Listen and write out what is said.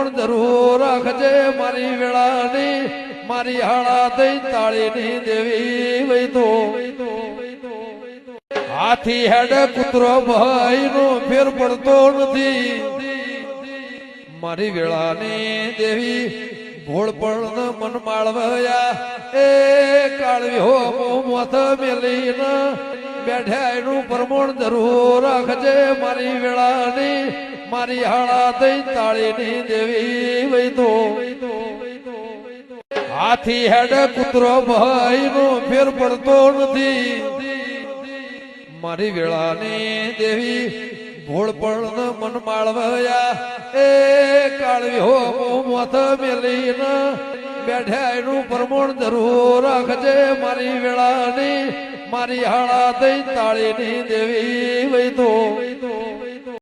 પ્રમાણ જરૂર રાખજે મારી વેળાની મારી હાળા થઈ તાળીની દેવી વૈતો હાથી હેડ કૂતરો ભાઈ નો ફેર પડતો નથી મારી વેળાની દેવી ભોળ પણ મન માળવયા એ કાળવી હો મોથ મેલીને બેઠા એનું પ્રમાણ જરૂર રાખજે મારી વેળાની મારી હાળા થઈ તાળીની દેવી વૈતો હાથી હેડ કૂતરો ભાઈ નો ફેર પડતો નથી મારી વેળાની દેવી ભોળ પણ મન માળવયા એ કાળવી હો મોથ મેલીને બેઠા એનું પ્રમાણ જરૂર રાખજે મારી વેળાની મારી હાળા થઈ તાળીની દેવી વૈતો